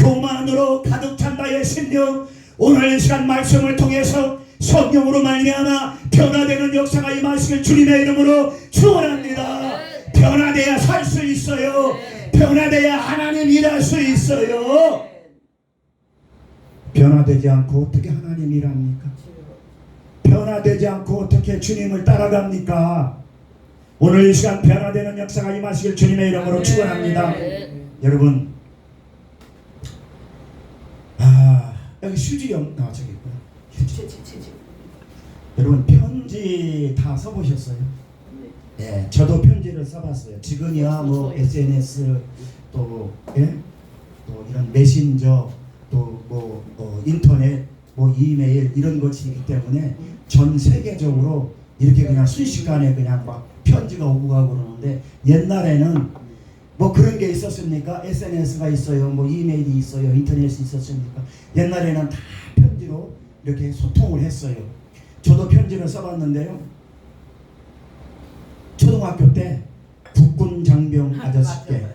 교만으로 가득 찬 나의 심령, 오늘 이 시간 말씀을 통해서 성령으로 말미암아 변화되는 역사가 임하시길 주님의 이름으로 축원합니다. 변화돼야 살 수 있어요. 변화돼야 하나님 일할 수 있어요. 변화되지 않고 어떻게 하나님 일합니까? 변화되지 않고 어떻게 주님을 따라갑니까? 오늘 이 시간 변화되는 역사가 임하시길 주님의 이름으로 축원합니다. 여러분, 여기 휴지령 저기 있구나. 휴지. 여러분, 편지 다 써보셨어요? 네, 저도 편지를 써봤어요. 지금이야 뭐 SNS 또 이런 메신저 또 뭐 인터넷 뭐 이메일 이런 것이 있기 때문에 전 세계적으로 이렇게 그냥 순식간에 그냥 막 편지가 오고 가고 그러는데, 옛날에는 뭐 그런 게 있었습니까? SNS가 있어요, 뭐 이메일이 있어요, 인터넷이 있었습니까? 옛날에는 다 편지로 이렇게 소통을 했어요. 저도 편지를 써봤는데요, 초등학교 때 국군 장병 아저씨께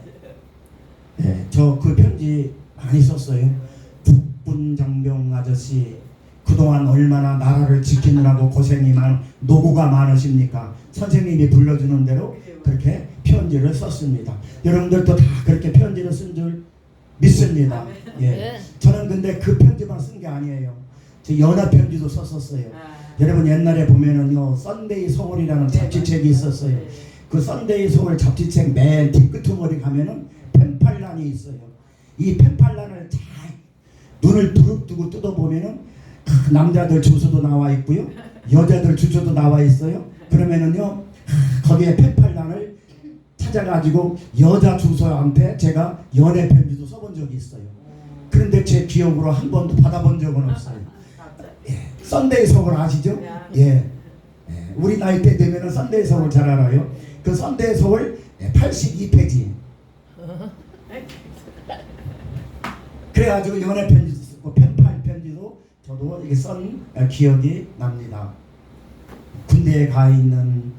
저 그 편지 많이 썼어요. 국군 장병 아저씨, 그동안 얼마나 나라를 지키느라고 고생이 노고가 많으십니까? 선생님이 불러주는 대로 그렇게 편지를 썼습니다. 여러분들도 다 그렇게 편지를 쓴 줄 믿습니다. 예. 저는 근데 그 편지만 쓴 게 아니에요. 저 연합 편지도 썼었어요. 여러분, 옛날에 보면은요, 썬데이 서울이라는 잡지책이 있었어요. 그 썬데이 서울 잡지책 맨 뒷끄트머리 가면은 펜팔란이 있어요. 이 펜팔란을 잘 눈을 부릅뜨고 뜯어보면은 남자들 주소도 나와 있고요, 여자들 주소도 나와 있어요. 그러면은요, 거기에 펜팔란을 찾아가지고 여자 주소한테 제가 연애 편지도 써본 적이 있어요. 그런데 제 기억으로 한 번도 받아본 적은 없어요. 썬데이 서울 아시죠? 예. 우리 나이 때 되면은 썬데이 서울 잘 알아요. 그 썬데이 서울 82페이지. 그래가지고 연애 편지도 쓰고 펜팔 편지도 저도 이렇게 쓴 기억이 납니다. 군대에 가 있는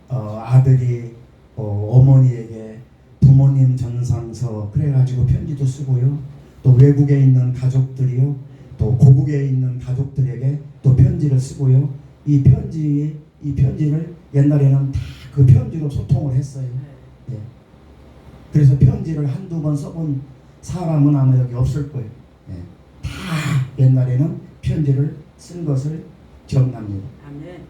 아들이 어머니에게 부모님 전상서 그래가지고 편지도 쓰고요. 또 외국에 있는 가족들이요, 또 고국에 있는 가족들에게 또 편지를 쓰고요. 이 편지를 옛날에는 다 그 편지로 소통을 했어요. 예. 그래서 편지를 한두 번 써본 사람은 아마 여기 없을 거예요. 예. 다 옛날에는 편지를 쓴 것을 기억납니다. 아멘.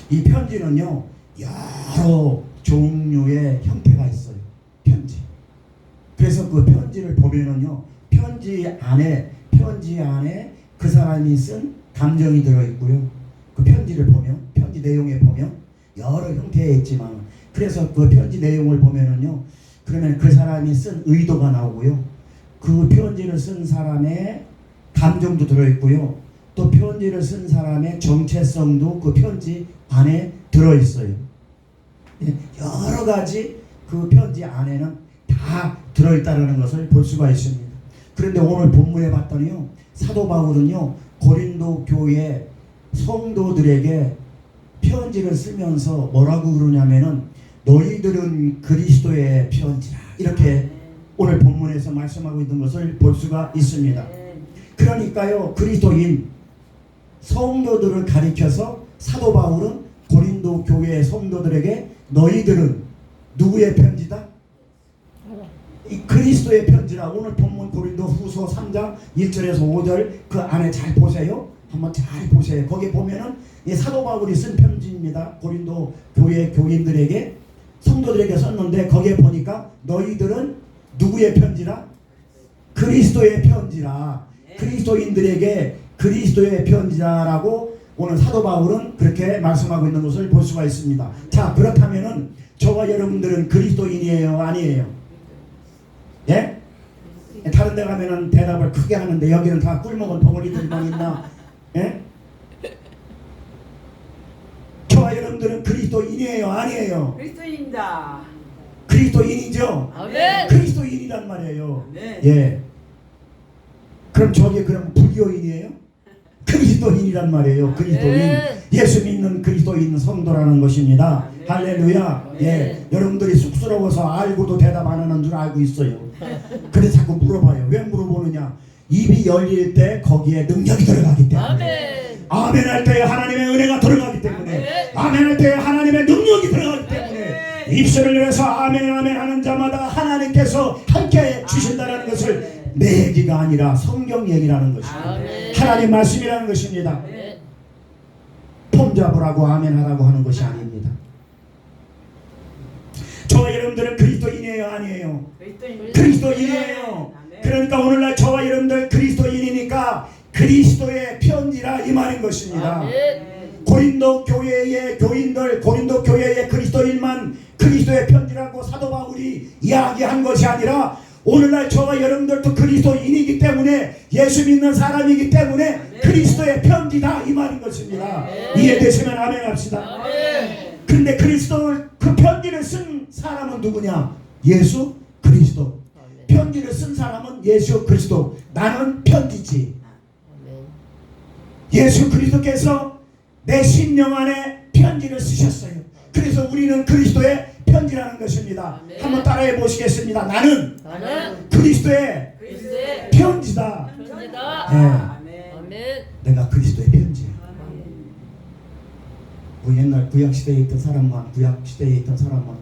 이 편지는요, 여러 종류의 형태가 있어요. 편지. 그래서 그 편지를 보면은요, 편지 안에 그 사람이 쓴 감정이 들어있고요. 그 편지를 보면, 편지 내용에 보면 여러 형태에 있지만, 그래서 그 편지 내용을 보면은요, 그러면 그 사람이 쓴 의도가 나오고요, 그 편지를 쓴 사람의 감정도 들어있고요, 또 편지를 쓴 사람의 정체성도 그 편지 안에 들어있어요. 여러 가지 그 편지 안에는 다 들어있다는 것을 볼 수가 있습니다. 그런데 오늘 본문에 봤더니요, 사도 바울은요, 고린도 교회 성도들에게 편지를 쓰면서 뭐라고 그러냐면은 너희들은 그리스도의 편지라, 이렇게 오늘 본문에서 말씀하고 있는 것을 볼 수가 있습니다. 그러니까요, 그리스도인 성도들을 가리켜서 사도 바울은 고린도 교회 성도들에게 너희들은 누구의 편지다? 이 그리스도의 편지라. 오늘 본문 고린도 후서 3장 1절에서 5절 그 안에 잘 보세요. 한번 잘 보세요. 거기 보면은 이 사도 바울이 쓴 편지입니다. 고린도 교회 교인들에게, 성도들에게 썼는데, 거기에 보니까 너희들은 누구의 편지라? 그리스도의 편지라. 그리스도인들에게 그리스도의 편지라라고 오늘 사도 바울은 그렇게 말씀하고 있는 것을 볼 수가 있습니다. 자, 그렇다면은 저와 여러분들은 그리스도인이에요, 아니에요? 예? 다른 데 가면은 대답을 크게 하는데 여기는 다 꿀먹은 덩어리들만 있나? 예? 저와 여러분들은 그리스도인이에요, 아니에요? 그리스도인입니다. 그리스도인이죠? 아멘. 그리스도인이란 말이에요. 네. 예. 그럼 저기 그럼 불교인이에요? 그리스도인이란 말이에요. 그리스도인. 예수 믿는 그리스도인 성도라는 것입니다. 할렐루야. 예, 여러분들이 쑥스러워서 알고도 대답 안 하는 줄 알고 있어요. 그래서 자꾸 물어봐요. 왜 물어보느냐? 입이 열릴 때 거기에 능력이 들어가기 때문에. 아멘 할 때 하나님의 은혜가 들어가기 때문에. 아멘 할 때 하나님의 능력이 들어가기 때문에. 입술을 열어서 아멘 아멘 하는 자마다 하나님께서 함께 주신다는 것을 내 얘기가 아니라 성경 얘기라는 것입니다. 하나님 말씀이라는 것입니다. 폼 잡으라고 아멘 하라고 하는 것이 아닙니다. 저와 여러분들은 그리스도인이에요, 아니에요? 그리스도인이에요. 그러니까 오늘날 저와 여러분들 그리스도인이니까 그리스도의 편지라 이 말인 것입니다. 고린도 교회의 교인들, 고린도 교회의 그리스도인만 그리스도의 편지라고 사도 바울이 이야기한 것이 아니라 오늘날 저와 여러분들도 그리스도인이기 때문에 예수 믿는 사람이기 때문에 그리스도의 편지다 이 말인 것입니다. 이해되시면 아멘 합시다. 근데 그리스도를 그 편지를 쓴 사람은 누구냐? 예수 그리스도. 편지를 쓴 사람은 예수 그리스도. 나는 편지지. 예수 그리스도께서 내 심령 안에 편지를 쓰셨어요. 그래서 우리는 그리스도의 편지라는 것입니다. 한번 따라해 보시겠습니다. 나는 그리스도의 편지다. 네. 내가 그리스도의 편지야. 옛날 구약시대에 있던 사람만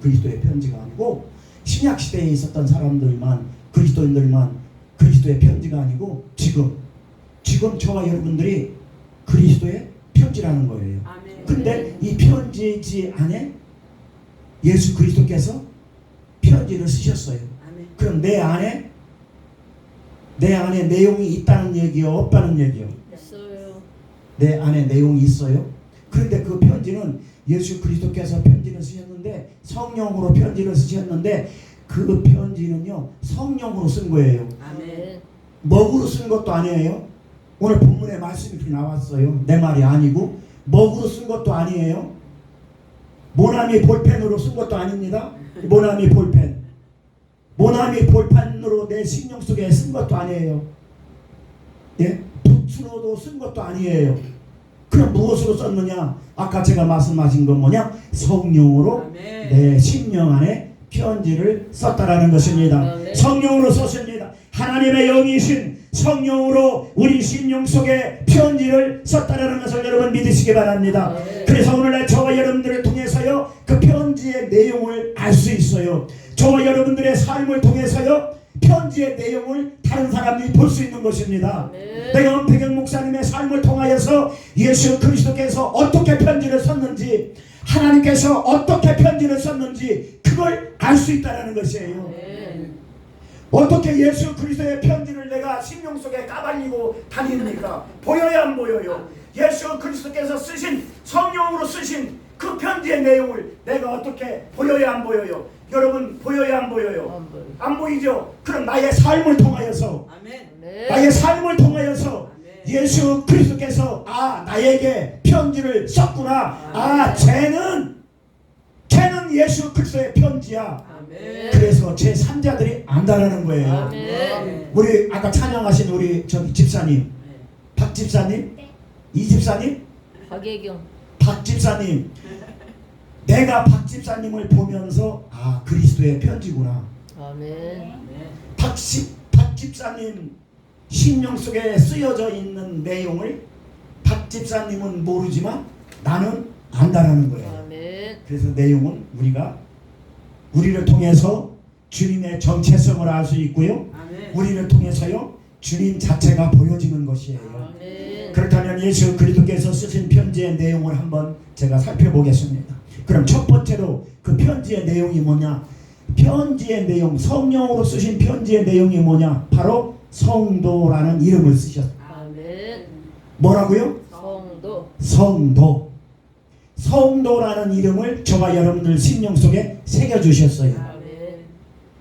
그리스도의 편지가 아니고 신약시대에 있었던 사람들만 그리스도인들만 그리스도의 편지가 아니고 지금 저와 여러분들이 그리스도의 편지라는 거예요. 근데 이 편지 안에 예수 그리스도께서 편지를 쓰셨어요. 그럼 내 안에 내용이 있다는 얘기요, 없다는 얘기요? 있어요. 내 안에 내용이 있어요. 그런데 그 편지는 예수 그리스도께서 편지를 쓰셨는데 성령으로 편지를 쓰셨는데 그 편지는요 성령으로 쓴 거예요. 먹으로 쓴 것도 아니에요. 오늘 본문에 말씀이 나왔어요. 내 말이 아니고 먹으로 쓴 것도 아니에요. 모나미 볼펜으로 쓴 것도 아닙니다. 모나미 볼펜으로 내 심령 속에 쓴 것도 아니에요. 예? 붓으로도 쓴 것도 아니에요. 그럼 무엇으로 썼느냐? 아까 제가 말씀하신 건 뭐냐? 성령으로 내 심령 안에 편지를 썼다라는 것입니다. 성령으로 썼습니다. 하나님의 영이신 성령으로 우리 심령 속에 편지를 썼다라는 것을 여러분 믿으시기 바랍니다. 그래서 오늘날 저와 여러분들을 통해서요 그 편지의 내용을 알 수 있어요. 저와 여러분들의 삶을 통해서요 편지의 내용을 다른 사람들이 볼 수 있는 것입니다. 내가 엄태경 목사님의 삶을 통하여서 예수 그리스도께서 어떻게 편지를 썼는지 하나님께서 어떻게 편지를 썼는지 그걸 알 수 있다는 것이에요. 어떻게 예수 그리스도의 편지를 내가 심령 속에 까발리고 다닙니까? 보여야 안 보여요? 예수 그리스도께서 쓰신 성령으로 쓰신 그 편지의 내용을 내가 어떻게 보여야 안 보여요? 여러분 보여야 안 보여요? 안 보이죠? 그럼 나의 삶을 통하여서 나의 삶을 통하여서 예수 그리스도께서 나에게 편지를 썼구나. 쟤는 예수 그리스도의 편지야. 그래서 제 3자들이 안다라는 거예요. 우리 아까 찬양하신 우리 저기 집사님, 박 집사님, 이 집사님, 박 집사님, 내가 박 집사님을 보면서 그리스도의 편지구나. 박 집사님 심령 속에 쓰여져 있는 내용을 박 집사님은 모르지만 나는 안다라는 거예요. 그래서 내용은 우리를 통해서 주님의 정체성을 알 수 있고요. 우리를 통해서요 주님 자체가 보여지는 것이에요. 그렇다면 예수 그리스도께서 쓰신 편지의 내용을 한번 제가 살펴보겠습니다. 그럼 첫 번째로 그 편지의 내용이 뭐냐? 편지의 내용, 성령으로 쓰신 편지의 내용이 뭐냐? 바로 성도라는 이름을 쓰셨어요. 뭐라고요? 성도. 성도라는 이름을 저와 여러분들 심령 속에 새겨주셨어요.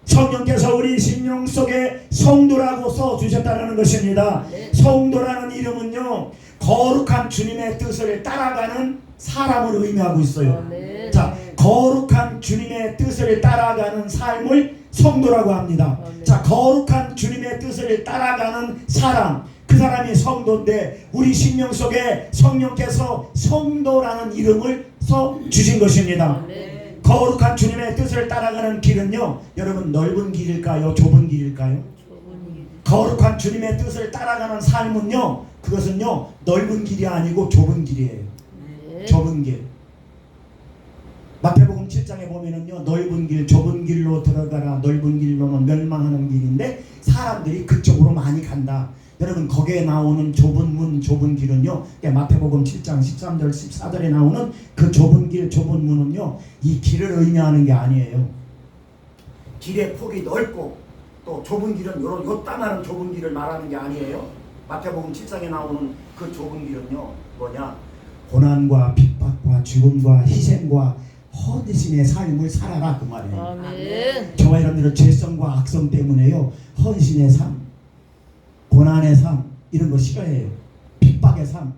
성령께서 우리 심령 속에 성도라고 써주셨다는 것입니다. 성도라는 이름은요 거룩한 주님의 뜻을 따라가는 사람을 의미하고 있어요. 자, 거룩한 주님의 뜻을 따라가는 삶을 성도라고 합니다. 자, 거룩한 주님의 뜻을 따라가는 사람, 그 사람이 성도인데 우리 심령 속에 성령께서 성도라는 이름을 써 주신 것입니다. 거룩한 주님의 뜻을 따라가는 길은요, 여러분 넓은 길일까요? 좁은 길일까요? 거룩한 주님의 뜻을 따라가는 삶은요, 그것은요 넓은 길이 아니고 좁은 길이에요. 좁은 길. 마태복음 7장에 보면은요, 넓은 길, 좁은 길로 들어가라. 넓은 길로는 멸망하는 길인데 사람들이 그쪽으로 많이 간다. 여러분, 거기에 나오는 좁은 문, 좁은 길은요, 마태복음 7장 13절 14절에 나오는 그 좁은 길, 좁은 문은요, 이 길을 의미하는 게 아니에요. 길의 폭이 넓고 또 좁은 길은 요따마한 좁은 길을 말하는 게 아니에요. 마태복음 7장에 나오는 그 좁은 길은요, 뭐냐? 고난과 핍박과 죽음과 희생과 헌신의 삶을 살아라, 그 말이에요. 아멘. 저와 여러분들은 죄성과 악성 때문에요, 헌신의 삶, 고난의 삶 이런 거 싫어해요. 핍박의 삶,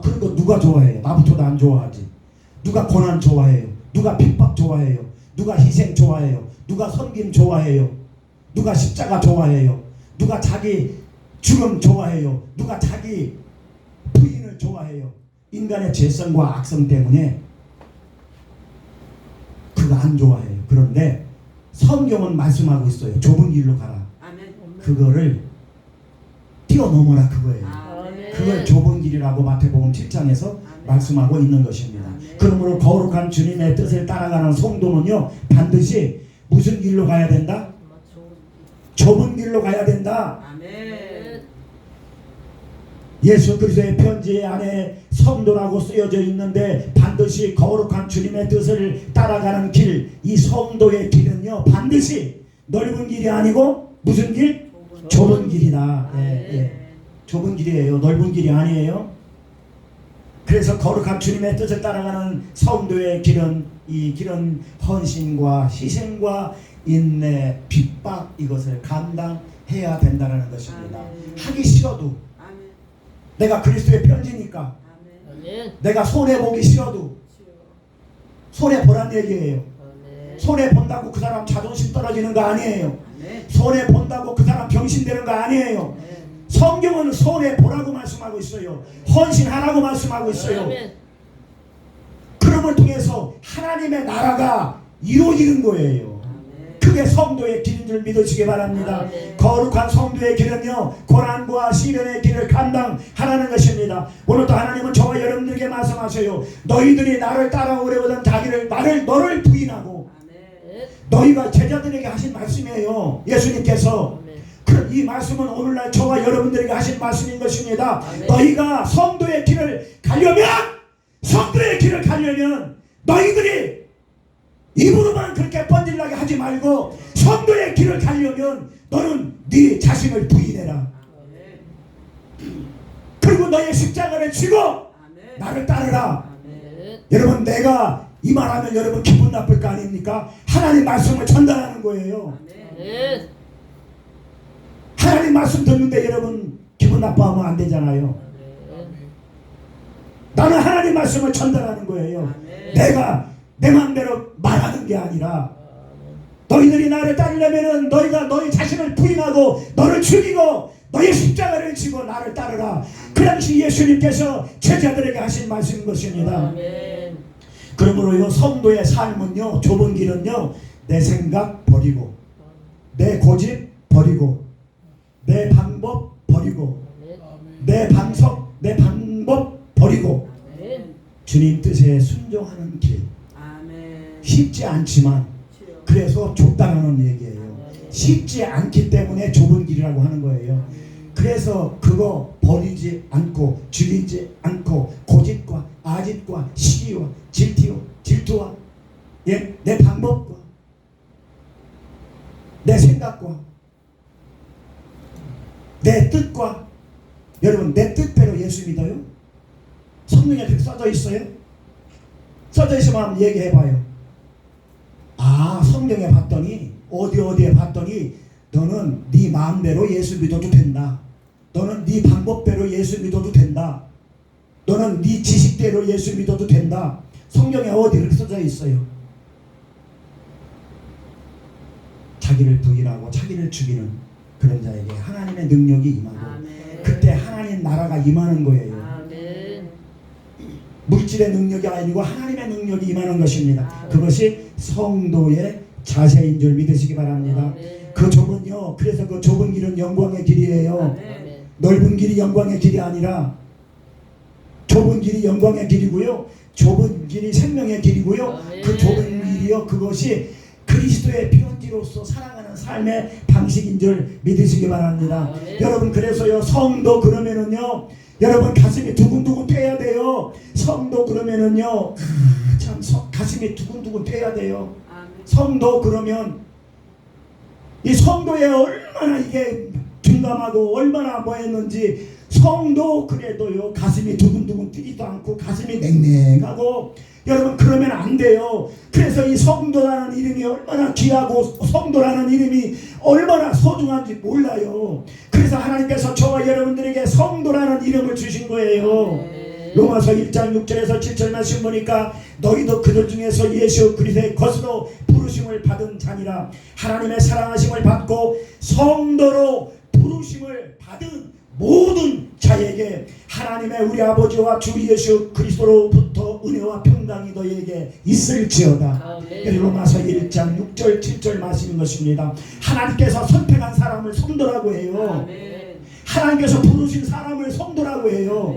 그런 거 누가 좋아해요? 나부터도 안 좋아하지. 누가 고난 좋아해요? 누가 핍박 좋아해요? 누가 희생 좋아해요? 누가 섬김 좋아해요? 누가 십자가 좋아해요? 누가 자기 죽음 좋아해요? 누가 자기 부인을 좋아해요? 인간의 죄성과 악성 때문에 그거 안 좋아해요. 그런데 성경은 말씀하고 있어요. 좁은 길로 가라. 아멘. 그거를 뛰어넘어라, 그거예요. 아멘. 그걸 좁은 길이라고 마태복음 7장에서 말씀하고 있는 것입니다. 그러므로 거룩한 주님의 뜻을 따라가는 성도는요, 반드시 무슨 길로 가야 된다? 좁은 길로 가야 된다. 아멘. 예수 그리스도의 편지 안에 성도라고 쓰여져 있는데 반드시 거룩한 주님의 뜻을 따라가는 길, 이 성도의 길은요, 반드시 넓은 길이 아니고 무슨 길? 좁은 길이다. 좁은 길이에요. 넓은 길이 아니에요. 그래서 거룩한 주님의 뜻을 따라가는 성도의 길은, 이 길은 헌신과 희생과 인내, 핍박 이것을 감당해야 된다는 것입니다. 하기 싫어도, 내가 그리스도의 편지니까 아멘. 내가 손해보기 싫어도 손해보란 얘기예요. 손해본다고 그 사람 자존심 떨어지는 거 아니에요. 손해본다고 그 사람 병신되는 거 아니에요. 성경은 손해보라고 말씀하고 있어요. 헌신하라고 말씀하고 있어요. 아멘. 그럼을 통해서 하나님의 나라가 이루어지는 거예요. 그게 성도의 길인 줄 믿으시기 바랍니다. 아멘. 거룩한 성도의 길은요, 고난과 시련의 길을 감당하라는 것입니다. 오늘도 하나님은 저와 여러분들에게 말씀하세요. 너희들이 나를 따라오려거든 너를 부인하고, 너희가 제자들에게 하신 말씀이에요. 예수님께서. 그럼 이 말씀은 오늘날 저와 여러분들에게 하신 말씀인 것입니다. 아멘. 너희가 성도의 길을 가려면 너희들이 입으로만 그렇게 번질나게 하지 말고 성도의 길을 가려면 너는 네 자신을 부인해라. 그리고 너의 십자가를 지고 나를 따르라. 여러분, 내가 이 말하면 여러분 기분 나쁠 거 아닙니까? 하나님 말씀을 전달하는 거예요. 하나님 말씀 듣는데 여러분 기분 나빠하면 안 되잖아요. 나는 하나님 말씀을 전달하는 거예요. 내가 내 마음대로 말하는 게 아니라, 너희들이 나를 따르려면은 너희가 너희 자신을 부인하고 너를 죽이고 너희 십자가를 지고 나를 따르라. 그 당시 예수님께서 제자들에게 하신 말씀인 것입니다. 그러므로 성도의 삶은요, 좁은 길은요, 내 생각 버리고, 내 고집 버리고, 내 방법 버리고, 내 방법 버리고, 주님 뜻에 순종하는 길. 쉽지 않지만 그래서 좁다라는 얘기예요. 쉽지 않기 때문에 좁은 길이라고 하는 거예요. 그래서 그거 버리지 않고, 죽이지 않고, 고집과 아집과 시기와 질투와 내 방법과 내 생각과 내 뜻과, 여러분 내 뜻대로 예수 믿어요? 성경에 그렇게 써져 있어요? 써져 있으면 한번 얘기해봐요. 성경에 봤더니 어디에 봤더니 너는 네 마음대로 예수 믿어도 된다. 너는 네 방법대로 예수 믿어도 된다. 너는 네 지식대로 예수 믿어도 된다. 성경에 어디 그렇게 써져 있어요? 자기를 부인하고 자기를 죽이는 그런 자에게 하나님의 능력이 임하고, 그때 하나님 하나님 나라가 임하는 거예요. 아멘. 물질의 능력이 아니고 하나님의 능력이 임하는 것입니다. 그것이 성도의 자세인 줄 믿으시기 바랍니다. 아멘. 그 좁은요, 그래서 그 좁은 길은 영광의 길이에요. 아멘. 넓은 길이 영광의 길이 아니라 좁은 길이 영광의 길이고요, 좁은 길이 생명의 길이고요. 아멘. 그 좁은 길이요, 그것이 그리스도의 편지로서 살아가는 삶의 방식인 줄 믿으시기 바랍니다. 아멘. 여러분, 그래서요, 성도 그러면은요, 여러분 가슴이 두근두근 뛰어야 돼요. 성도 그러면은요, 참 가슴이 두근두근 뛰어야 돼요. 성도 그러면 이 성도에 얼마나 이게 둔감하고 얼마나 뭐했는지, 성도 그래도요 가슴이 두근두근 뛰지도 않고 가슴이 냉랭하고, 여러분 그러면 안 돼요. 그래서 이 성도라는 이름이 얼마나 귀하고 성도라는 이름이 얼마나 소중한지 몰라요. 그래서 하나님께서 저와 여러분들에게 성도라는 이름을 주신 거예요. 로마서 1장 6절에서 7절 말씀 보니까 너희도 그들 중에서 예수 그리스도의 것으로 부르심을 받은 자니라. 하나님의 사랑하심을 받고 성도로 부르심을 받은 모든 자에게 하나님의 우리 아버지와 주 예수 그리스도로부터 은혜와 평강이 너희에게 있을지어다. 로마서 1장 6절 7절 말씀인 것입니다. 하나님께서 선택한 사람을 성도라고 해요. 하나님께서 부르신 사람을 성도라고 해요.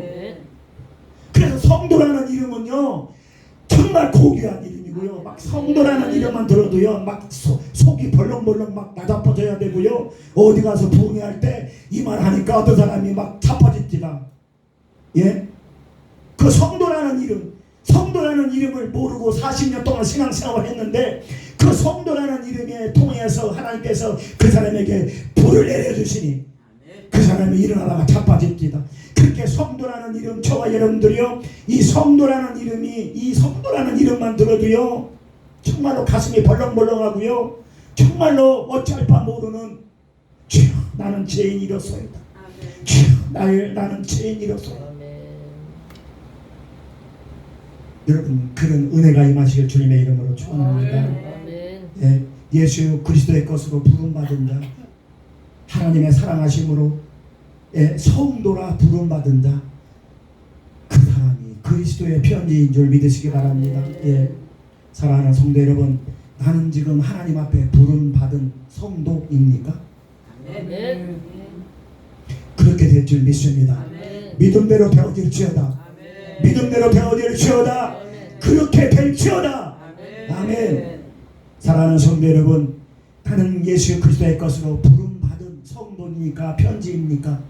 그래서 성도라는 이름은요 정말 고귀한 이름이고요, 막 성도라는 이름만 들어도요 막 속이 벌렁벌렁 막 나자빠져야 되고요, 어디 가서 부흥회할 때 이 말 하니까 어떤 사람이 막 자빠집니다. 예? 그 성도라는 이름을 모르고 40년 동안 신앙생활을 했는데, 그 성도라는 이름에 통해서 하나님께서 그 사람에게 불을 내려주시니 그 사람이 일어나다가 자빠집니다. 그렇게 성도라는 이름, 저와 여러분들이요 이 성도라는 이름만 들어도요 정말로 가슴이 벌렁벌렁하고요, 정말로 어찌할 바 모르는, 주여 나는 죄인이로소이다, 주여 나는 죄인이로소이다. 여러분 그런 은혜가 임하시길 주님의 이름으로 축원합니다. 예, 예수 그리스도의 것으로 부름받은 자, 하나님의 사랑하심으로 성도라 부름받은 자, 그 사람이 그리스도의 편지인 줄 믿으시기 바랍니다. 예, 사랑하는 성도 여러분, 나는 지금 하나님 앞에 부름받은 성도입니까? 그렇게 될 줄 믿습니다. 믿음대로 되어질지어다. 믿음대로 되어질지어다. 그렇게 될지어다. 아멘. 사랑하는 성도 여러분, 나는 예수 그리스도의 것으로 부름받은 성도입니까? 편지입니까?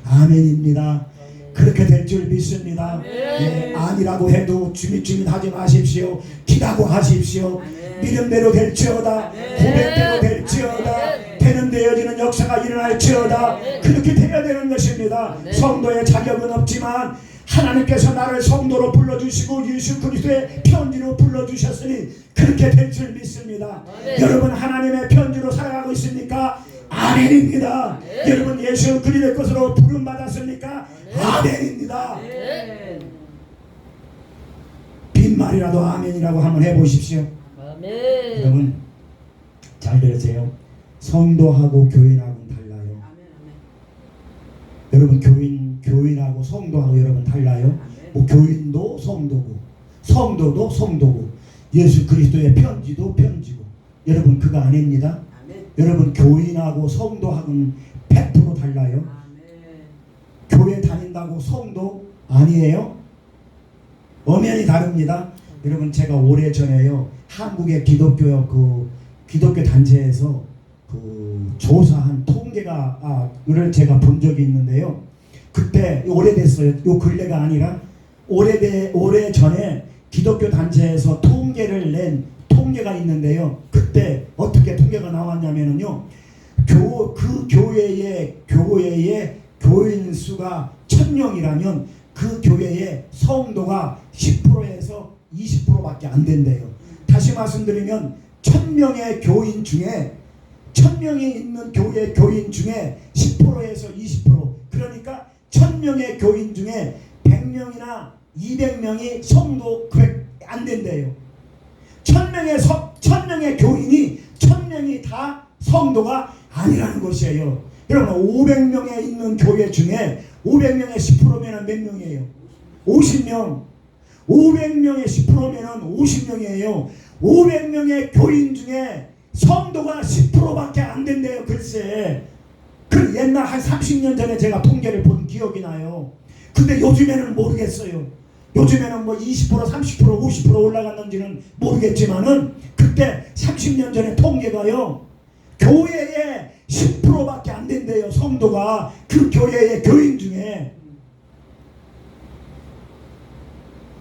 아멘입니다. 그렇게 될 줄 믿습니다. 예, 아니라고 해도 주밋주밋하지 마십시오. 기다고 하십시오. 믿음대로 될지어다. 고백대로 될지어다. 되는 되어지는 역사가 일어날지어다. 그렇게 되어야 되는 것입니다. 성도의 자격은 없지만 하나님께서 나를 성도로 불러주시고 예수 그리스도의 편지로 불러주셨으니 그렇게 될 줄 믿습니다. 여러분 하나님의 편지로 살아가고 있습니까? 아멘입니다. 여러분 예수 그리스도의 것으로 부름받았습니까? 아멘입니다. 빈말이라도 아멘이라고 한번 해보십시오. 여러분 잘 들으세요. 성도하고 교인하고는 달라요. 여러분 교인하고 성도하고 여러분 달라요. 뭐 교인도 성도고 성도도 성도고 예수 그리스도의 편지도 편지고, 여러분 그거 아닙니다. 여러분 교인하고 성도하고는 100% 달라요. 교회 다닌다고 성도 아니에요. 엄연히 다릅니다. 여러분 제가 오래전에요 한국의 기독교 단체에서 조사한 통계를 제가 본 적이 있는데요. 그때 오래됐어요. 요 근래가 아니라 오래전에 기독교 단체에서 통계를 낸 통계가 있는데요. 그때 어떻게 통계가 나왔냐면요, 그 교회의 교인 수가 1000명이라면 그 교회의 성도가 10%에서 20%밖에 안 된대요. 다시 말씀드리면 1000명의 교인 중에 1000명이 있는 교회 교인 중에 10%에서 20%, 그러니까 1000명의 교인 중에 100명이나 200명이 성도 안 된대요. 1000명의 교인이 1000명이 다 성도가 아니라는 것이에요. 여러분 500명에 있는 없는 교회 중에 500명의 10%면은 몇 명이에요? 50명. 500명의 10%면은 50명이에요. 500명의 교인 중에 성도가 10%밖에 안 된대요. 글쎄. 그 옛날 한 30년 전에 제가 통계를 본 기억이 나요. 근데 요즘에는 모르겠어요. 요즘에는 뭐 20%, 30%, 50% 올라갔는지는 모르겠지만은 그때 30년 전에 통계가요. 교회에 10%밖에 안 된대요. 성도가 그 교회의 교인 중에.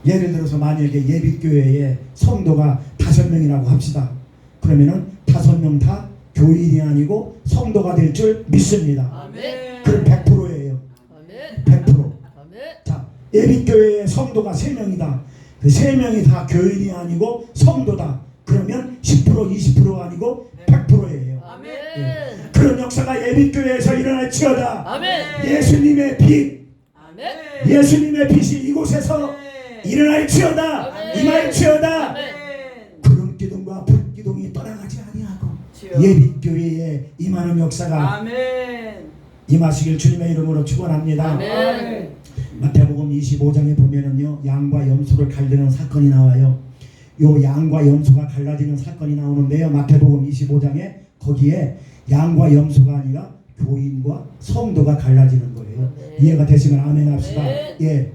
예를 들어서 만약에 예비교회에 성도가 5명이라고 합시다. 그러면은 5명 다 교인이 아니고 성도가 될 줄 믿습니다. 아멘. 그럼 100%예요. 아멘. 100%. 아멘. 자, 예비교회에 성도가 3명이다. 그 3명이 다 교인이 아니고 성도다. 그러면 10%, 20%가 아니고 100%예요. 아멘. 그런 역사가 예비교회에서 일어날지어다. 아멘. 예수님의 빛, 아멘. 예수님의 빛이 이곳에서 일어날지어다. 아멘. 임할지어다. 아멘. 구름 기둥과 불 기둥이 떠나가지 아니하고 예비교회에 임하는 역사가 아멘. 임하시길 주님의 이름으로 축원합니다. 아멘. 마태복음 25장에 보면은요, 양과 염소를 갈르는 사건이 나와요. 요 양과 염소가 갈라지는 사건이 나오는데요, 마태복음 25장에 거기에 양과 염소가 아니라 교인과 성도가 갈라지는 거예요. 이해가 되시면 아멘 합시다. 예.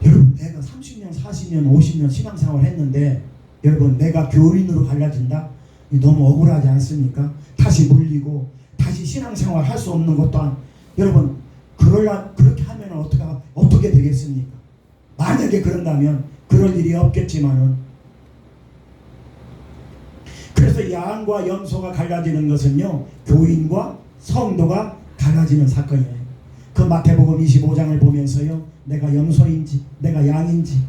여러분, 내가 30년, 40년, 50년 신앙생활 했는데 여러분, 내가 교인으로 갈라진다? 너무 억울하지 않습니까? 다시 물리고 다시 신앙생활 할 수 없는 것 또한, 여러분, 그렇게 하면 어떻게 되겠습니까? 만약에 그런다면 그럴 일이 없겠지만은. 그래서 양과 염소가 갈라지는 것은요, 교인과 성도가 갈라지는 사건이에요. 그 마태복음 25장을 보면서요, 내가 염소인지 내가 양인지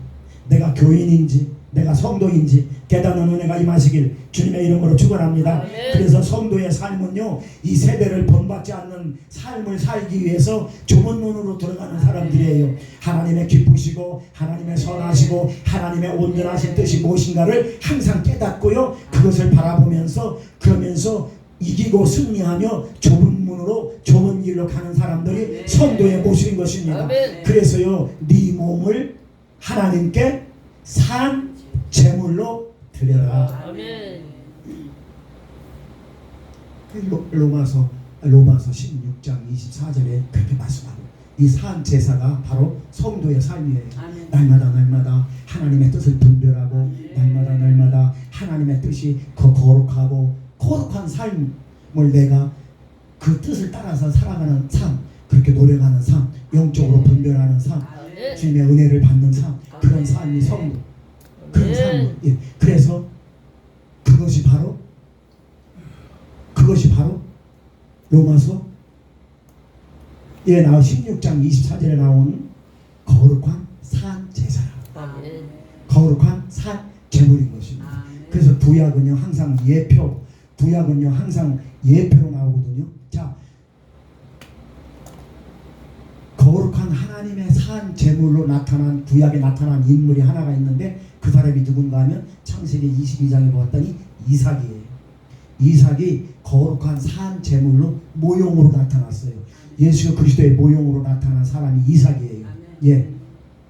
내가 교인인지 내가 성도인지 깨닫는 은혜가 임하시길 주님의 이름으로 축원합니다. 그래서 성도의 삶은요, 이 세대를 본받지 않는 삶을 살기 위해서 좁은 눈으로 들어가는 사람들이에요. 하나님의 기쁘시고 하나님의 선하시고 하나님의 온전하신 뜻이 무엇인가를 항상 깨닫고요, 그것을 바라보면서 그러면서 이기고 승리하며 좁은 문으로 좁은 길로 가는 사람들이 성도의 모습인 것입니다. 그래서요, 네 몸을 하나님께 산 제물로 드려라. 아멘. 로마서 16장 24절에 그렇게 말씀하고, 이 산 제사가 바로 성도의 삶이에요. 아멘. 날마다 하나님의 뜻을 분별하고 날마다 하나님의 뜻이 거룩한 삶을 내가 그 뜻을 따라서 살아가는 삶, 그렇게 노력하는 삶, 영적으로 분별하는 삶, 주님의 은혜를 받는 삶, 그런 삶이 성도, 그런 삶. 예. 그래서 그것이 바로 로마서 16장 24절에 나오는 거룩한 산 제사라. 아멘. 거룩한 산 제물인 것입니다. 그래서 구약은요 항상 예표로 나오거든요. 자, 거룩한 하나님의 산 제물로 나타난, 구약에 나타난 인물이 하나가 있는데 그 사람이 누군가 하면 창세기 22장에 보았더니 이삭이에요. 이삭이 거룩한 산 제물로 모형으로 나타났어요. 예수 그리스도의 모형으로 나타난 사람이 이삭이에요. 예,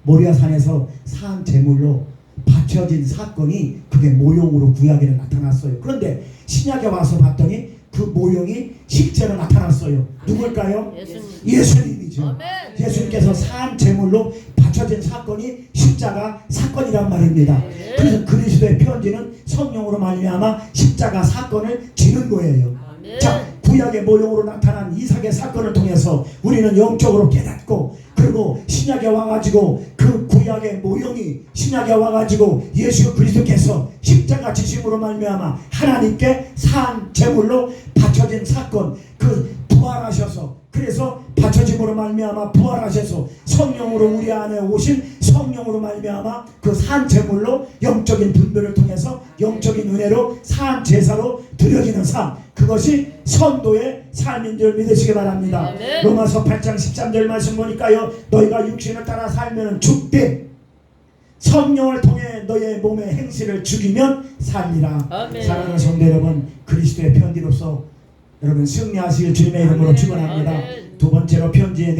모리아산에서 산 제물로 바쳐진 사건이 그게 모형으로 구약에 나타났어요. 그런데 신약에 와서 봤더니 그 모형이 실제로 나타났어요. 누굴까요? 예수님이죠. 아멘. 예수님께서 산 제물로 바쳐진 사건이 십자가 사건이란 말입니다. 그래서 그리스도의 편지는 성령으로 말미암아 십자가 사건을 지는 거예요. 자, 구약의 모형으로 나타난 이삭의 사건을 통해서 우리는 영적으로 깨닫고, 그리고 신약에 와가지고 그 구약의 모형이 신약에 와가지고 예수 그리스도께서 십자가 지심으로 말미암아 하나님께 산 제물로 바쳐진 사건, 그 부활하셔서, 그래서 바쳐짐으로 말미암아 부활하셔서 성령으로 우리 안에 오신 성령으로 말미암아 그 산 제물로 영적인 분별을 통해서 영적인 은혜로 산 제사로 드려지는 삶, 그것이 성도의 삶인 줄 믿으시기 바랍니다. 아멘. 로마서 8장 13절 말씀 보니까요, 너희가 육신을 따라 살면 죽되 성령을 통해 너의 몸의 행실을 죽이면 살리라. 아멘. 사랑하는 성도 여러분, 그리스도의 편지로서 여러분 승리하실 주님의 이름으로 축원합니다. 아멘. 두 번째로 편지의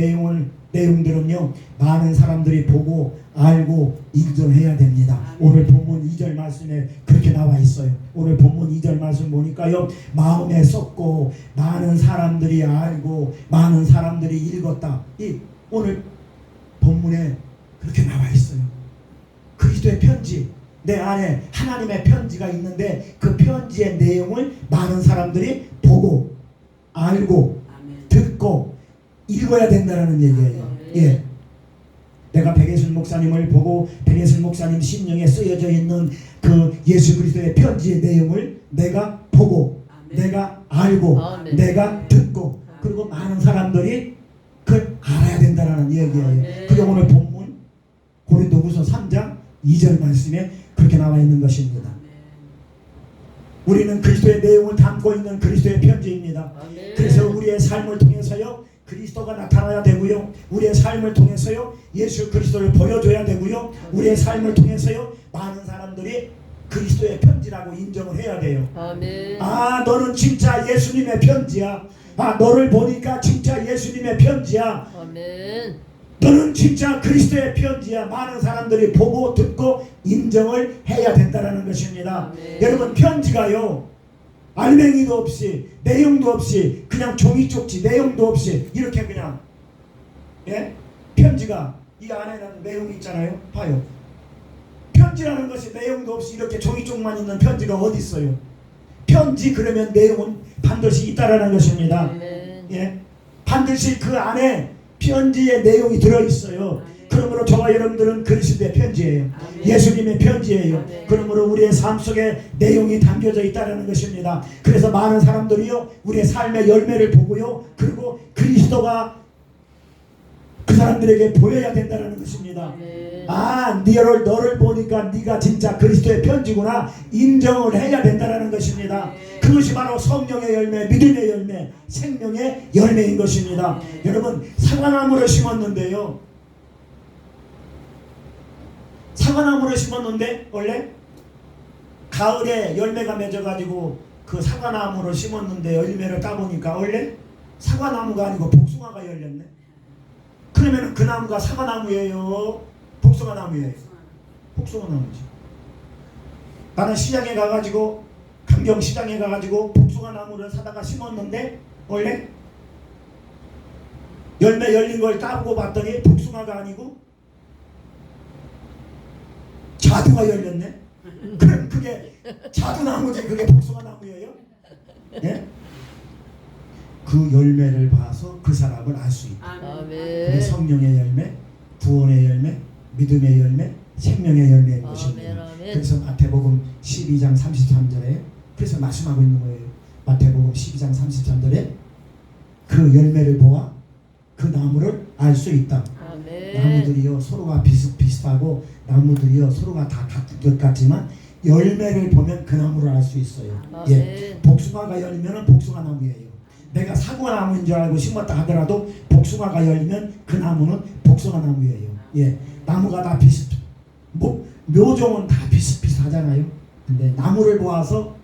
내용들은요, 많은 사람들이 보고 알고 인정해야 됩니다. 오늘 본문 2절 말씀에 그렇게 나와 있어요. 오늘 본문 2절 말씀 보니까요, 마음에 썩고 많은 사람들이 알고 많은 사람들이 읽었다. 이 오늘 본문에 그렇게 나와 있어요. 그리스도의 편지, 내 안에 하나님의 편지가 있는데 그 편지의 내용을 많은 사람들이 보고 알고 듣고 읽어야 된다는 얘기예요. 예. 내가 백예슬 목사님을 보고 백예슬 목사님 심령에 쓰여져 있는 그 예수 그리스도의 편지의 내용을 내가 보고 내가 알고 아멘. 내가 듣고 그리고 많은 사람들이 그걸 알아야 된다는 얘기예요. 아멘. 그게 오늘 본문 고린도후서 3장 2절 말씀에 그렇게 나와 있는 것입니다. 우리는 그리스도의 내용을 담고 있는 그리스도의 편지입니다. 아멘. 그래서 우리의 삶을 통해서요, 그리스도가 나타나야 되고요, 우리의 삶을 통해서요, 예수 그리스도를 보여줘야 되고요, 우리의 삶을 통해서요, 많은 사람들이 그리스도의 편지라고 인정을 해야 돼요. 아멘. 아, 너는 진짜 예수님의 편지야. 아, 너를 보니까 진짜 예수님의 편지야. 아멘. 너는 진짜 그리스도의 편지야. 많은 사람들이 보고 듣고 인정을 해야 된다는 것입니다. 아멘. 여러분, 편지가요, 알맹이도 없이 내용도 없이 그냥 종이 쪽지 내용도 없이 이렇게 그냥, 예? 편지가 이 안에는 내용이 있잖아요. 봐요. 편지라는 것이 내용도 없이 이렇게 종이 쪽만 있는 편지가 어디 있어요? 편지 그러면 내용은 반드시 있다라는 것입니다. 아멘. 예? 반드시 그 안에 편지의 내용이 들어있어요. 그러므로 저와 여러분들은 그리스도의 편지예요. 예수님의 편지예요. 그러므로 우리의 삶 속에 내용이 담겨져 있다는 것입니다. 그래서 많은 사람들이요, 우리의 삶의 열매를 보고요, 그리고 그리스도가 그 사람들에게 보여야 된다는 것입니다. 아, 너를 보니까 네가 진짜 그리스도의 편지구나 인정을 해야 된다는 것입니다. 그것이 바로 성령의 열매, 믿음의 열매, 생명의 열매인 것입니다. 여러분, 사과나무를 심었는데요, 사과나무를 심었는데 원래 가을에 열매가 맺어가지고 그 사과나무를 심었는데 열매를 따보니까 원래 사과나무가 아니고 복숭아가 열렸네. 그러면 그 나무가 사과나무예요, 복숭아나무예요? 복숭아나무지. 나는 시장에 가가지고, 강경시장에 가가지고 복숭아나무를 사다가 심었는데 원래 열매 열린 걸 따보고 봤더니 복숭아가 아니고 자두가 열렸네. 그럼 그게 자두나무지 그게 복숭아나무예요? 예? 그 열매를 봐서 그 사람을 알 수 있다. 그게 아멘. 성령의 열매, 구원의 열매, 믿음의 열매, 생명의 열매인 것입니다. 아멘. 아멘. 그래서 마태복음 12장 33절에 그래서 말씀하고 있는 거예요. 마태복음 12장 33절에 그 열매를 보아 그 나무를 알 수 있다. 아멘. 나무들이요 서로가 비슷비슷하고 나무들이요 서로가 다 같은 것 같지만 열매를 보면 그 나무를 알 수 있어요. 아멘. 예, 복숭아가 열리면은 복숭아 나무예요. 내가 사과나무인 줄 알고 심었다 하더라도 복숭아가 열리면 그 나무는 복숭아 나무예요. 예, 나무가 다 묘종은 다 비슷비슷하잖아요. 근데 나무를 보아서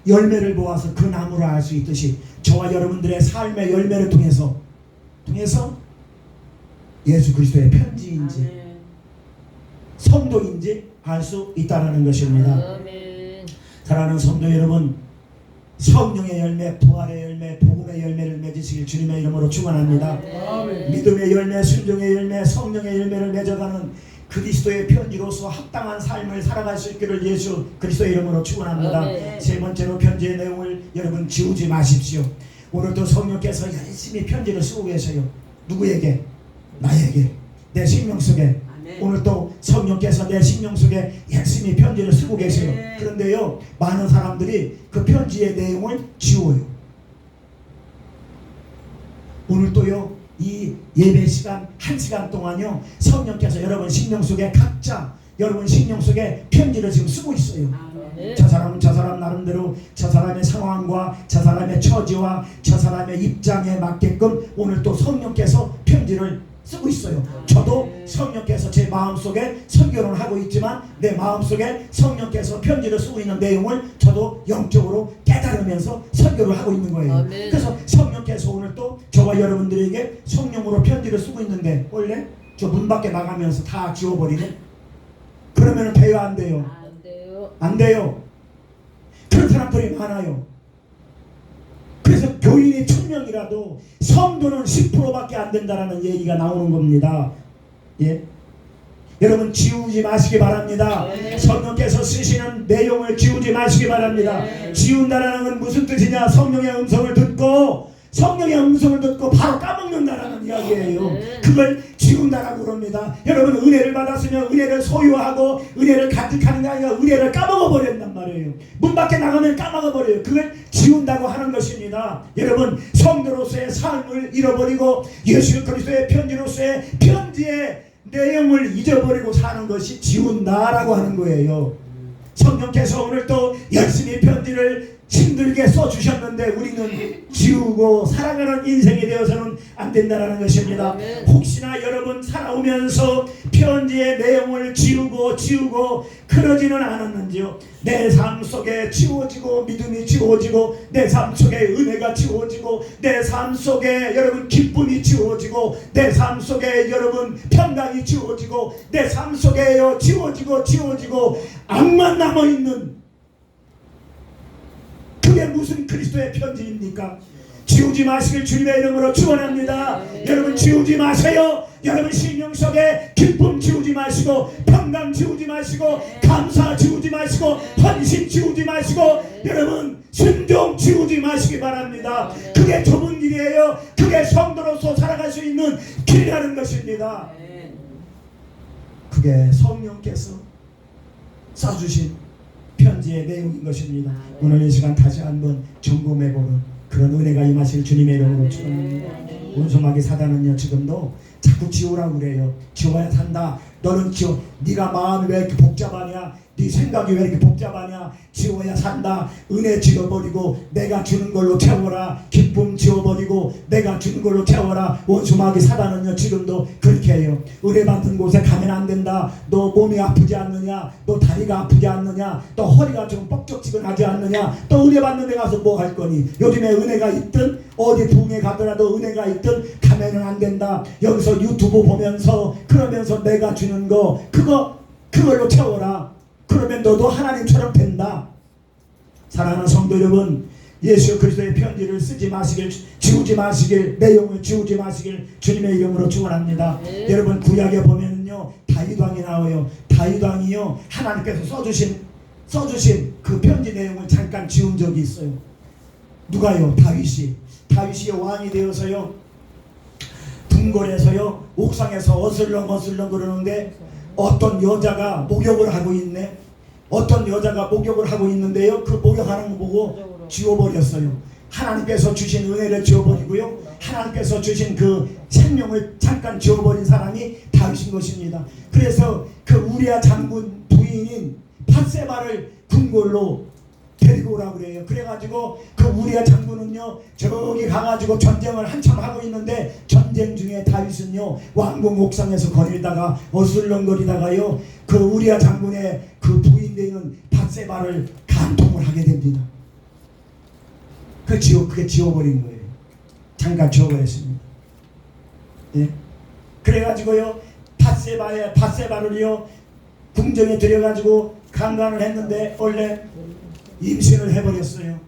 열매를 보아서 그 나무를 알 수 있듯이 저와 여러분들의 삶의 열매를 통해서 예수 그리스도의 편지인지 성도인지 알 수 있다는 것입니다. 아멘. 사랑하는 성도 여러분, 성령의 열매, 부활의 열매, 복음의 열매를 맺으시길 주님의 이름으로 축원합니다. 아멘. 믿음의 열매, 순종의 열매, 성령의 열매를 맺어가는 그리스도의 편지로서 합당한 삶을 살아갈 수 있기를 예수 그리스도의 이름으로 축원합니다. 아멘. 세 번째로 편지의 내용을 여러분 지우지 마십시오. 오늘도 성령께서 열심히 편지를 쓰고 계세요. 누구에게? 나에게, 내 생명 속에. 오늘 또 성령께서 내 생명 속에 열심히 편지를 쓰고 계세요. 그런데요, 많은 사람들이 그 편지의 내용을 지워요. 오늘 또요, 이 예배 시간 1시간 동안요, 성령께서 여러분 생명 속에 각자 여러분 생명 속에 편지를 지금 쓰고 있어요. 저 사람은 저 사람 나름대로 저 사람의 상황과 저 사람의 처지와 저 사람의 입장에 맞게끔 오늘 또 성령께서 편지를 쓰고 있어요. 저도 성령께서 제 마음속에 설교를 하고 있지만 내 마음속에 성령께서 편지를 쓰고 있는 내용을 저도 영적으로 깨달으면서 설교를 하고 있는 거예요. 아멘. 그래서 성령께서 오늘 또 저와 여러분들에게 성령으로 편지를 쓰고 있는데 원래 저 문 밖에 나가면서 다 지워버리네? 그러면 돼요 안 돼요? 안 돼요. 안 돼요. 그런 사람들이 많아요. 그래서 교인이 1000명이라도 성도는 10%밖에 안 된다라는 얘기가 나오는 겁니다. 예? 여러분 지우지 마시기 바랍니다. 네. 성령께서 쓰시는 내용을 지우지 마시기 바랍니다. 네. 지운다라는 건 무슨 뜻이냐? 성령의 음성을 듣고 바로 까먹는다라는 이야기예요. 네. 그걸 지운다라고 그럽니다. 여러분 은혜를 받았으면 은혜를 소유하고 은혜를 간직하는 게 아니라 은혜를 까먹어 버린단 말이에요. 문 밖에 나가면 까먹어 버려요. 그걸 지운다고 하는 것입니다. 여러분 성도로서의 삶을 잃어버리고 예수 그리스도의 편지로서의 편지의 내용을 잊어버리고 사는 것이 지운다라고 하는 거예요. 성령께서 오늘 또 열심히 편지를 힘들게 써주셨는데 우리는 지우고 살아가는 인생이 되어서는 안 된다는 것입니다. 아멘. 혹시나 여러분 살아오면서 편지의 내용을 지우고 그러지는 않았는지요? 내 삶 속에 지워지고 믿음이 지워지고 내 삶 속에 은혜가 지워지고 내 삶 속에 여러분 기쁨이 지워지고 내 삶 속에 여러분 평강이 지워지고 내 삶 속에요 지워지고 악만 남아있는 그게 무슨 그리스도의 편지입니까? 지우지 마시길 주님의 이름으로 축원합니다. 여러분 지우지 마세요. 여러분 심령 속에 기쁨 지우지 마시고 평강 지우지 마시고 감사 지우지 마시고 헌신 지우지 마시고 여러분 순종 지우지 마시기 바랍니다. 그게 좁은 길이에요. 그게 성도로서 살아갈 수 있는 길이라는 것입니다. 그게 성령께서 써주신 편지의 내용인 것입니다. 오늘 이 시간 다시 한번 점검해보는 그런 은혜가 임하실 주님의 이름으로 축원합니다. 원수마귀 사단은요 지금도 자꾸 지우라고 그래요. 지워야 산다. 너는 지워. 네가 마음이 왜 이렇게 복잡하냐? 네 생각이 왜 이렇게 복잡하냐? 지워야 산다. 은혜 지워버리고 내가 주는 걸로 채워라. 기쁨 지워버리고 내가 주는 걸로 채워라. 원수마귀 사단은요 지금도 그렇게 해요. 은혜 받은 곳에 가면 안 된다. 너 몸이 아프지 않느냐? 너 다리가 아프지 않느냐? 또 허리가 좀 뻑적지근하지 않느냐? 또 은혜 받는 데 가서 뭐 할 거니? 요즘에 은혜가 있든 어디 부흥에 가더라도 은혜가 있든 가면은 안 된다. 여기서 유튜브 보면서 그러면서 내가 주는 거 그걸로 채워라. 그러면 너도 하나님처럼 된다. 사랑하는 성도 여러분, 예수 그리스도의 편지를 쓰지 마시길, 지우지 마시길, 내용을 지우지 마시길 주님의 이름으로 축원합니다. 네. 여러분 구약에 보면요 다윗 왕이 나와요. 다윗 왕이요 하나님께서 써주신 그 편지 내용을 잠깐 지운 적이 있어요. 누가요? 다윗이 왕이 되어서요 궁궐에서요 옥상에서 어슬렁 그러는데 어떤 여자가 목욕을 하고 있네. 어떤 여자가 목욕을 하고 있는데요 그 목욕하는 거 보고 지워버렸어요. 하나님께서 주신 은혜를 지워버리고요 하나님께서 주신 그 생명을 잠깐 지워버린 사람이 다윗인 것입니다. 그래서 그 우리아 장군 부인인 밧세바를 궁궐로 데리고 오라고 그래요. 그래가지고 그 우리아 장군은요 저기 가가지고 전쟁을 한참 하고 있는데 전쟁 중에 다윗은요 왕궁 옥상에서 거닐다가 어슬렁거리다가요 그 우리아 장군의 그 부인 되는 밧세바를 간통을 하게 됩니다. 그게 지워버린 거예요. 잠깐 지워버렸습니다. 예? 그래가지고요 밧세바를요 궁정에 들여가지고 강간을 했는데 원래 임신을 해버렸어요.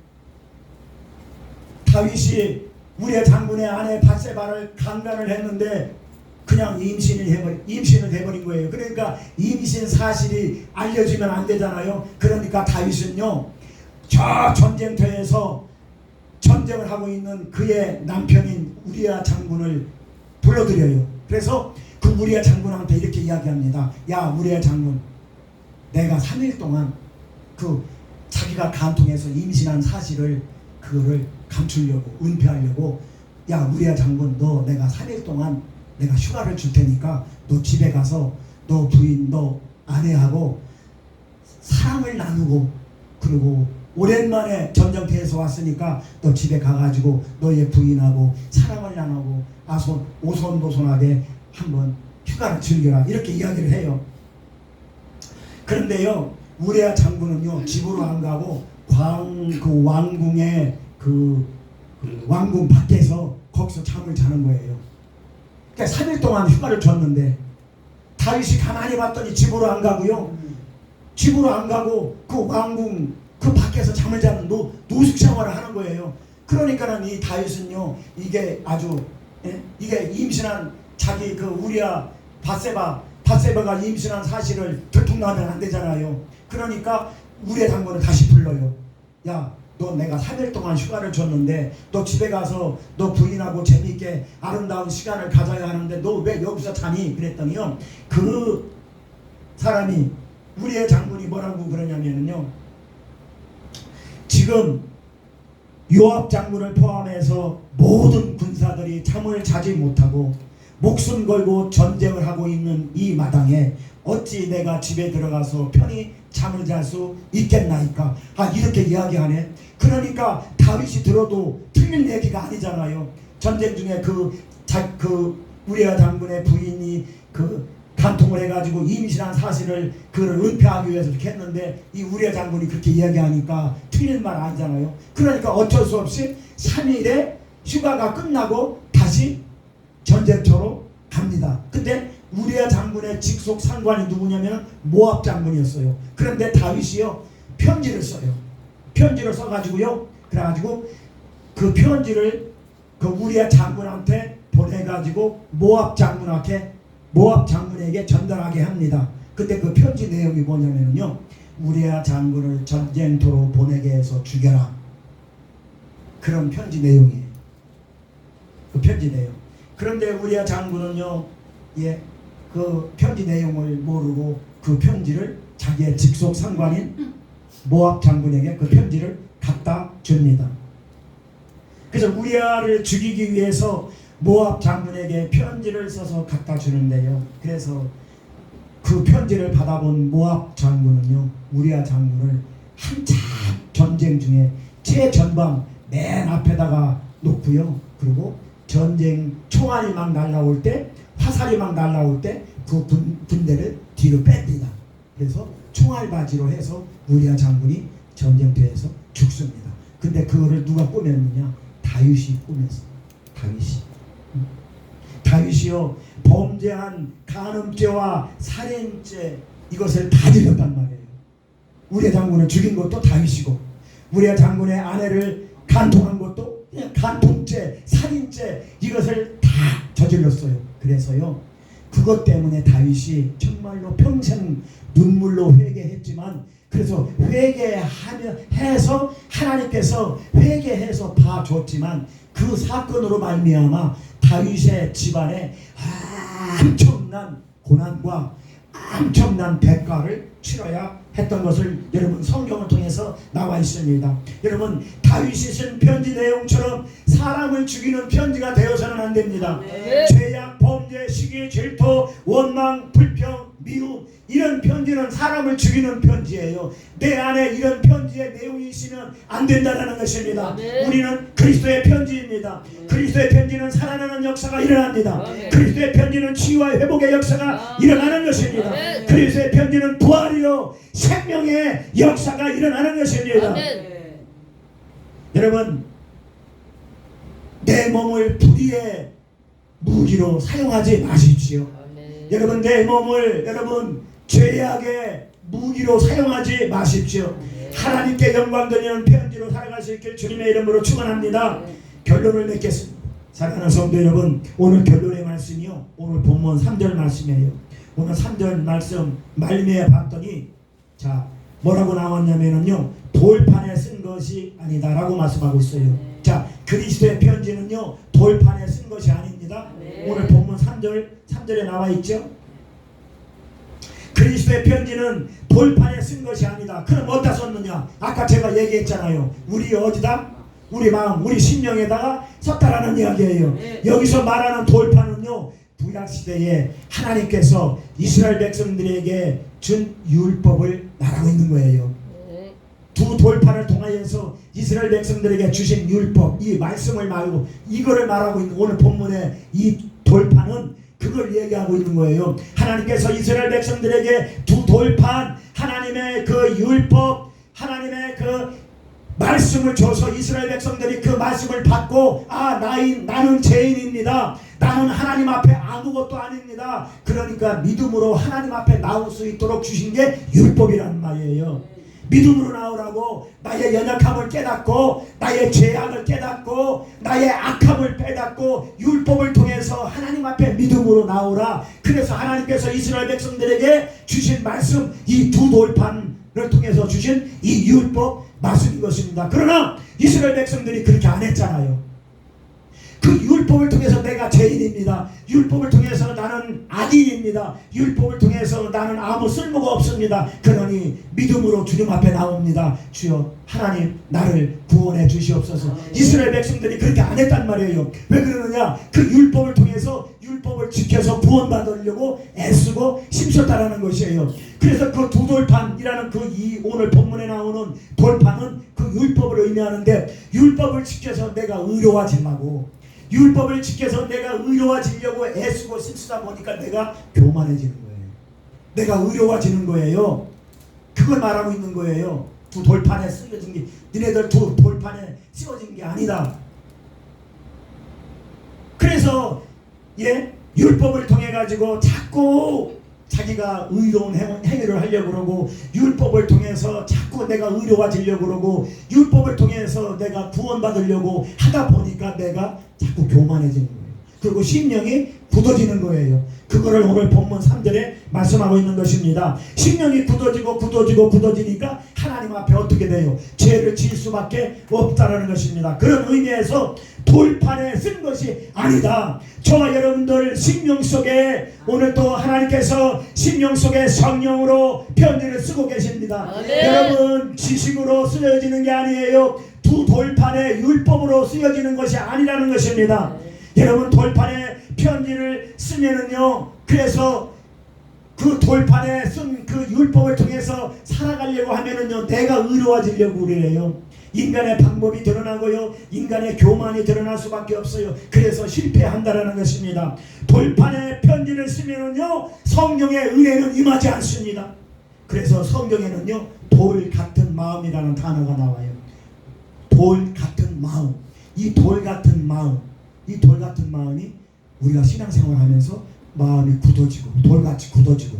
다윗이 우리의 장군의 아내 밧세바를 강간을 했는데 그냥 임신을 해버린 거예요. 그러니까 임신 사실이 알려지면 안 되잖아요. 그러니까 다윗은요 저 전쟁터에서 전쟁을 하고 있는 그의 남편인 우리아 장군을 불러들여요. 그래서 그 우리아 장군한테 이렇게 이야기합니다. 야 우리아 장군, 내가 3일 동안 자기가 간통해서 임신한 사실을 그거를 감추려고 은폐하려고 야 우리아 장군 너 내가 3일 동안 내가 휴가를 줄 테니까 너 집에 가서 너 부인 너 아내하고 사랑을 나누고 그리고 오랜만에 전쟁터에서 왔으니까 너 집에 가가지고 너의 부인하고 사랑을 나누고 오손도손하게 한번 휴가를 즐겨라 이렇게 이야기를 해요. 그런데요 우리야 장군은요 집으로 안 가고 그 왕궁의 그 왕궁 밖에서 거기서 잠을 자는 거예요. 그러니까 3일 동안 휴가를 줬는데 다윗이 가만히 봤더니 집으로 안 가고요. 집으로 안 가고 그 왕궁 그 밖에서 잠을 자는 노숙 생활을 하는 거예요. 그러니까는 이 다윗은요 이게 아주 이게 임신한 자기 그 우리야 바세바가 임신한 사실을 들통나면 안 되잖아요. 그러니까 우리의 장군을 다시 불러요. 야, 너 내가 3일 동안 휴가를 줬는데 너 집에 가서 너 부인하고 재미있게 아름다운 시간을 가져야 하는데 너 왜 여기서 자니? 그랬더니요 그 사람이 우리의 장군이 뭐라고 그러냐면요 지금 요압 장군을 포함해서 모든 군사들이 잠을 자지 못하고 목숨 걸고 전쟁을 하고 있는 이 마당에 어찌 내가 집에 들어가서 편히 잠을 잘 수 있겠나이까? 이렇게 이야기하네. 그러니까 다윗이 들어도 틀린 얘기가 아니잖아요. 전쟁 중에 그 우리아 장군의 부인이 그 간통을 해가지고 임신한 사실을 그를 은폐하기 위해서 이렇게 했는데 이 우리아 장군이 그렇게 이야기하니까 틀린 말 아니잖아요. 그러니까 어쩔 수 없이 3일에 휴가가 끝나고 다시 전쟁터로 갑니다. 근데 우리아 장군의 직속 상관이 누구냐면 모압 장군이었어요. 그런데 다윗이요 편지를 써요. 편지를 써가지고요. 그래가지고 그 편지를 그 우리아 장군한테 보내가지고 모압 장군에게 전달하게 합니다. 근데 그 편지 내용이 뭐냐면요 우리아 장군을 전쟁터로 보내게 해서 죽여라. 그런 편지 내용이에요. 그 편지 내용. 그런데 우리아 장군은요 그 편지 내용을 모르고 그 편지를 자기의 직속 상관인 모압 장군에게 그 편지를 갖다 줍니다. 그래서 우리아를 죽이기 위해서 모압 장군에게 편지를 써서 갖다 주는데요. 그래서 그 편지를 받아본 모압 장군은요 우리아 장군을 한참 전쟁 중에 최전방 맨 앞에다가 놓고요. 그리고 전쟁 총알이 막 날라올 때 화살이 막 날라올 때 그 군대를 뒤로 뺍니다. 그래서 총알바지로 해서 우리아 장군이 전쟁터에서 죽습니다. 근데 그거를 누가 꾸몄느냐? 다윗이 꾸몄어요. 다윗이요 범죄한 간음죄와 살인죄 이것을 다 지렸단 말이에요. 우리아 장군을 죽인 것도 다윗이고 우리아 장군의 아내를 간통한 것도 그냥 간통죄, 살인죄 이것을 다 저질렀어요. 그래서요 그것 때문에 다윗이 정말로 평생 눈물로 회개했지만 그래서 회개해서 하나님께서 회개해서 봐줬지만 그 사건으로 말미암아 다윗의 집안에 엄청난 고난과 엄청난 대가를 치러야 했던 것을 여러분 성경을 통해서 나와 있습니다. 여러분 다윗이 쓴 편지 내용처럼 사람을 죽이는 편지가 되어서는 안 됩니다. 네. 죄악, 범죄, 시기, 질투, 원망, 불평, 미움 이런 편지는 사람을 죽이는 편지예요. 내 안에 이런 편지의 내용이 있으면 안 된다는 것입니다. 네. 우리는 그리스도의 편지입니다. 그리스도의 편지는 살아나는 역사가 일어납니다. 네. 그리스도의 편지는 치유와 회복의 역사가 일어나는 것입니다. 네. 그리스도의 편지는 부활이요 생명의 역사가 일어나는 것입니다. 네. 여러분 내 몸을 불의의 무기로 사용하지 마십시오. 여러분 내 몸을 여러분 죄악의 무기로 사용하지 마십시오. 하나님께 영광 드리는 편지로 살아갈 수 있길 주님의 이름으로 축원합니다. 결론을 맺겠습니다. 사랑하는 성도 여러분 오늘 결론의 말씀이요 오늘 본문 3절 말씀이에요. 오늘 3절 말씀 말미에 봤더니 자 뭐라고 나왔냐면은요 돌판에 쓴 것이 아니다 라고 말씀하고 있어요. 자 그리스도의 편지는요 돌판에 쓴 것이 아닙니다. 오늘 본문 3절에 나와 있죠. 그리스도의 편지는 돌판에 쓴 것이 아니다. 그럼 어디다 썼느냐? 아까 제가 얘기했잖아요. 우리 어디다? 우리 마음, 우리 심령에다가 썼다라는 이야기예요. 여기서 말하는 돌판은요 구약시대에 하나님께서 이스라엘 백성들에게 준 율법을 말하고 있는 거예요. 두 돌판을 통하여서 이스라엘 백성들에게 주신 율법 이 말씀을 말고 이거를 말하고 있는 오늘 본문의 이 돌판은 그 그걸 얘기하고 있는 거예요. 하나님께서 이스라엘 백성들에게 두 돌판, 하나님의 그 율법, 하나님의 그 말씀을 줘서 이스라엘 백성들이 그 말씀을 받고 나는 죄인입니다. 나는 하나님 앞에 아무것도 아닙니다. 그러니까 믿음으로 하나님 앞에 나올 수 있도록 주신 게 율법이란 말이에요. 믿음으로 나오라고, 나의 연약함을 깨닫고 나의 죄악을 깨닫고 나의 악함을 깨닫고 율법을 통해서 하나님 앞에 믿음으로 나오라. 그래서 하나님께서 이스라엘 백성들에게 주신 말씀, 이 두 돌판을 통해서 주신 이 율법 말씀인 것입니다. 그러나 이스라엘 백성들이 그렇게 안 했잖아요. 그 율법을 통해서 내가 죄인입니다. 율법을 통해서 나는 악인입니다. 율법을 통해서 나는 아무 쓸모가 없습니다. 그러니 믿음으로 주님 앞에 나옵니다. 주여 하나님 나를 구원해 주시옵소서. 이스라엘 백성들이 그렇게 안 했단 말이에요. 왜 그러느냐? 그 율법을 통해서 율법을 지켜서 구원받으려고 애쓰고 힘썼다라는 것이에요. 그래서 그 두 돌판이라는 이 오늘 본문에 나오는 돌판은 그 율법을 의미하는데, 율법을 지켜서 내가 의로워지려고, 율법을 지켜서 내가 의로워지려고 애쓰고 힘쓰다 보니까 내가 교만해지는 거예요. 내가 의로워지는 거예요. 그걸 말하고 있는 거예요. 두 돌판에 쓰여진 게, 너네들 두 돌판에 쓰여진 게 아니다. 그래서 율법을 통해 가지고 자꾸 자기가 의로운 행위를 하려고 그러고, 율법을 통해서 자꾸 내가 의로워지려고 그러고, 율법을 통해서 내가 구원받으려고 하다 보니까 내가 자꾸 교만해지는 거예요. 그리고 심령이 굳어지는 거예요. 그거를 오늘 본문 3절에 말씀하고 있는 것입니다. 심령이 굳어지니까 하나님 앞에 어떻게 돼요? 죄를 지을 수밖에 없다라는 것입니다. 그런 의미에서 돌판에 쓴 것이 아니다. 저와 여러분들 심령 속에 오늘 또 하나님께서 심령 속에 성령으로 편지를 쓰고 계십니다. 여러분 지식으로 쓰여지는 게 아니에요. 두 돌판에 율법으로 쓰여지는 것이 아니라는 것입니다. 여러분 돌판에 편지를 쓰면은요, 그래서 그 돌판에 쓴 그 율법을 통해서 살아가려고 하면은요, 내가 의로워지려고 그래요. 인간의 방법이 드러나고요, 인간의 교만이 드러날 수밖에 없어요. 그래서 실패한다라는 것입니다. 돌판에 편지를 쓰면은요, 성령의 은혜는 임하지 않습니다. 그래서 성경에는요, 돌 같은 마음이라는 단어가 나와요. 돌 같은 마음. 이 돌 같은 마음이 우리가 신앙생활을 하면서 마음이 굳어지고, 돌같이 굳어지고,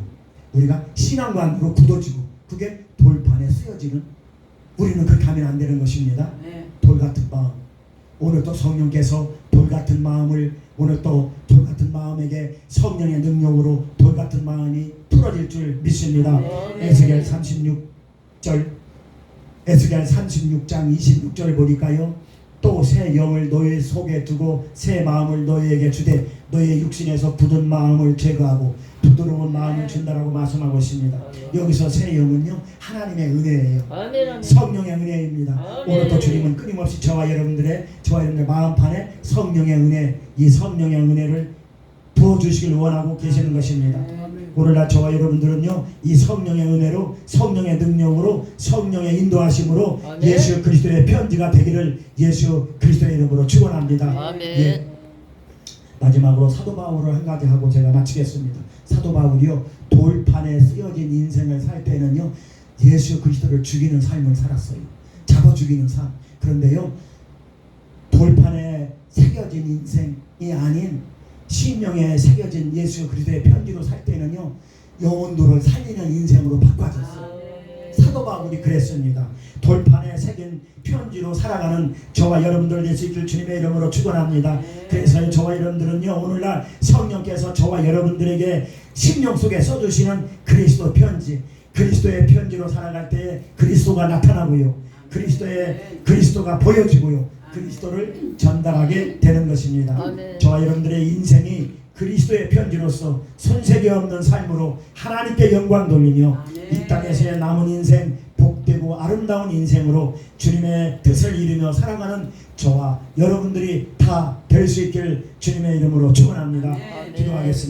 우리가 신앙관으로 굳어지고, 그게 돌판에 쓰여지는, 우리는 그렇게 하면 안 되는 것입니다. 돌같은 마음. 오늘 또 성령께서 돌같은 마음을, 오늘 또 돌같은 마음에게 성령의 능력으로 돌같은 마음이 풀어질 줄 믿습니다. 에스겔 36장 26절 보니까요, 또 새 영을 너희 속에 두고 새 마음을 너희에게 주되 너희의 육신에서 굳은 마음을 제거하고 부드러운 마음을 준다라고 말씀하고 있습니다. 여기서 새 영은요, 하나님의 은혜예요. 성령의 은혜입니다. 오늘 또 주님은 끊임없이 저와 여러분들의 마음판에 성령의 은혜, 이 성령의 은혜를 부어주시길 원하고 계시는 것입니다. 오늘날 저와 여러분들은요, 이 성령의 은혜로, 성령의 능력으로, 성령의 인도하심으로 예수 그리스도의 편지가 되기를 예수 그리스도의 이름으로 축원합니다. 마지막으로 사도 바울을 한 가지 하고 제가 마치겠습니다. 사도 바울이요, 돌판에 쓰여진 인생을 살 때는요, 예수 그리스도를 죽이는 삶을 살았어요. 잡아 죽이는 삶. 그런데요, 돌판에 새겨진 인생이 아닌 심령에 새겨진 예수 그리스도의 편지로 살 때는요, 영혼도를 살리는 인생으로 바꿔졌어요. 사도 바울이 그랬습니다. 돌판에 새긴 편지로 살아가는 저와 여러분들 될 수 있길 주님의 이름으로 축원합니다. 그래서 저와 여러분들은요, 오늘날 성령께서 저와 여러분들에게 심령 속에 써주시는 그리스도 편지, 그리스도의 편지로 살아갈 때 그리스도가 나타나고요, 그리스도가 보여지고요, 그리스도를 전달하게 되는 것입니다. 저와 여러분들의 인생이 그리스도의 편지로서 손색이 없는 삶으로 하나님께 영광 돌리며 이 땅에서의 남은 인생 복되고 아름다운 인생으로 주님의 뜻을 이루며 살아가는 저와 여러분들이 다 될 수 있길 주님의 이름으로 축원합니다. 기도하겠습니다.